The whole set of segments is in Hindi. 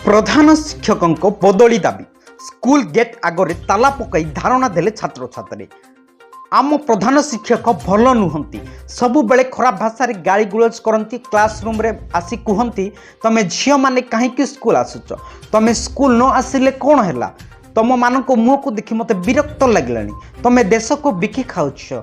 प्रधान शिक्षकों बदली दाबी स्कूल गेट आगे ताला पकई धारणा देले छात्र छात्री। आम प्रधान शिक्षक भल नुहंती, सबु बेले खराब भाषा रे गाली गुलज करती। क्लासरूम रे आसी कहती तमे झियो माने कहीं स्कूल आसुच, तमे स्कूल न आसिले कौन है, तुम मान मुह को देखी मत विरक्त लगे, तमे देश को बिकी खाऊछ।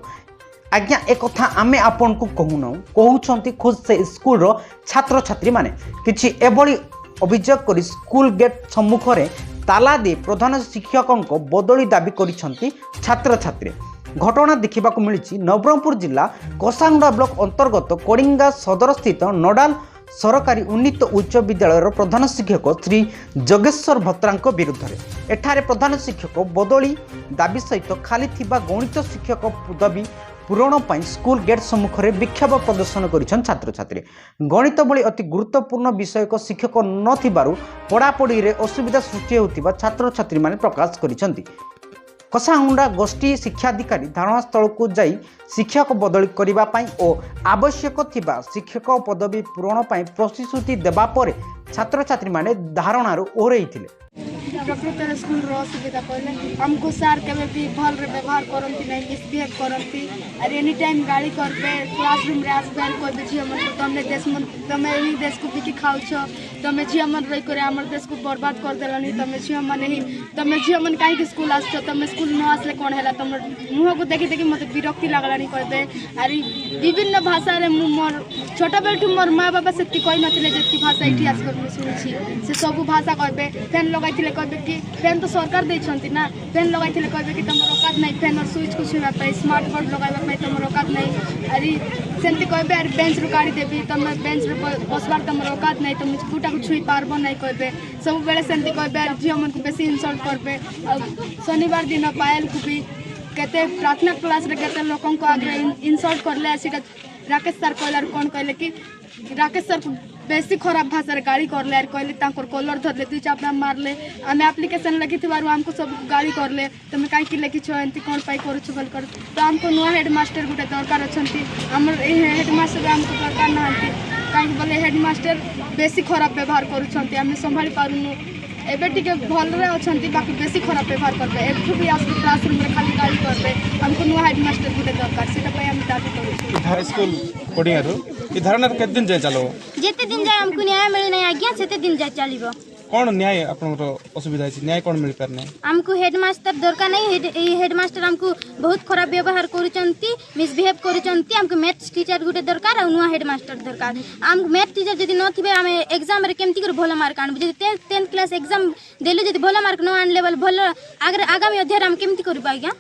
आज्ञा एक कथा आमे आपन को कहूना कहते खुद से स्कूल रो छात्र छात्री माने किछि एभली अभियोग कर स्कूल गेट सम्मुख में ताला दे प्रधान शिक्षकों को बदली दाबी करिसेंती छात्र छात्री। घटना देखा मिली नवरंगपुर जिला कोसांगड़ा ब्लॉक अंतर्गत कोडिंगा सदर स्थित नोडाल सरकारी उन्नीत उच्च विद्यालय प्रधान शिक्षक श्री जगेश्वर भत्रा विरुद्ध में एठारे प्रधान शिक्षक बदली दाबी सहित खाली थिबा गणित शिक्षक पदवी पूरण पर स्कूल गेट सम्मुख में विक्षोभ प्रदर्शन करिछन छात्र छात्री। गणित भली अति गुरुत्वपूर्ण विषय को शिक्षक न पढ़ापढ़ी रे असुविधा सृष्टि होतिबा छात्र छात्री माने प्रकाश करिसेंती। कसाहुंडा गोष्ठी शिक्षाधिकारी धारणास्थल को जाई शिक्षक बदली करिबा पई और आवश्यक थिबा शिक्षक पदवी पूरण पई प्रतिश्रुति देबा परे छात्र छात्री माने धारणारू ओरेइथिले। प्रकृत स्कूल असुविधा कहले हमको सार केवे भी भल रे व्यवहार करती नहीं, मिसबिहेव करती और एनी टाइम गाड़ी करबे क्लासरूम रे आसबे कोइ झियो मन तमने देश मन तमे ही देश को बिकी खाउछ, तमे झियो मन रही करे हमर देश को बर्बाद कर देलनी, तमे झियो मन काहे के स्कूल आछ, तमे स्कूल न आसले कोन हैला, तमर मुह को देखि देखि मते विरक्ति लागलानी कहबे। अरे विभिन्न भाषा रे मोर छोटा बेलठू मोर माँ बाबा से कहि नथिले जेति भाषा इति आस कर सुनिछि से सब भाषा कहबे। फैन लगाइथिले कहबे कि फैन तो सरकार देछंती ना, फैन लगाइथिले कहबे कि तमर औकात नहीं, फैन और स्विच को छुवा पाई स्मार्ट बोर्ड लगाइबा पाई तमर औकात नहीं। अरे सेंती कहबे अरे बेंच रो गाड़ी देबी तमर बेंच रो बसबार तमर औकात नहीं, तुम गुटा को छुई पारबो नहीं कहबे। सब बेले सेंती कहबे अरे झियो मन को बेसी इंसल्ट करबे। शनिवार दिन पायल को भी कहते प्रार्थना क्लास रे कहते लोगों को आगे इंसल्ट करले आसीटा राकेश सर कहलार कोन कहले कि राकेश सर बेसी खराब भाषा गाड़ी करले आर कहले तांकर कलर धरले दुई चापड़ा मारले आमे एप्लिकेशन लगी थिबारु हमको सब गाड़ी करले तमे काई कि लेखि छ एंती कोन पाई करू छ बल कर। तो हमको नुआ हेडमास्टर गुटे दरकार अछंती, हमर ए हेडमास्टर हमको दरकार नाहंती काई बोले हेडमास्टर बेसी खराब व्यवहार करू छंती, हमें संभाली पारुनु एबे टिके भल रे अछंती बाकी बेसी खराब व्यवहार करबे। एठु भी आस क्लासरूम रे खाली गाड़ी करबे, हमको नुआ हेडमास्टर गुटे दरकार सेटा पई हम दाबी करू छी। इधर स्कूल कोडियारो ई धारणा केते दिन जाय चलो जेते दिन जाय हमको न्याय मिले नहीं आज्ञा सेते दिन जाय चलिबो। कोन न्याय आपनरो असुविधा छै, न्याय कोन मिल परने हमको हेडमास्टर दरकार नहीं। हेडमास्टर हमको बहुत खराब व्यवहार करूचंती, मिसबिहेव करूचंती। हमको मैथ्स टीचर गुटे दरकार और नुआ हेडमास्टर दरकार। हमको मैथ टीचर जदी न थिबे हम एग्जाम रे केमती कर भलो मार्क आनबो, जदी 10th क्लास एग्जाम देलु जदी भलो मार्क न आनले बल भलो आगामी अध्याय हम केमती करबा आज्ञा।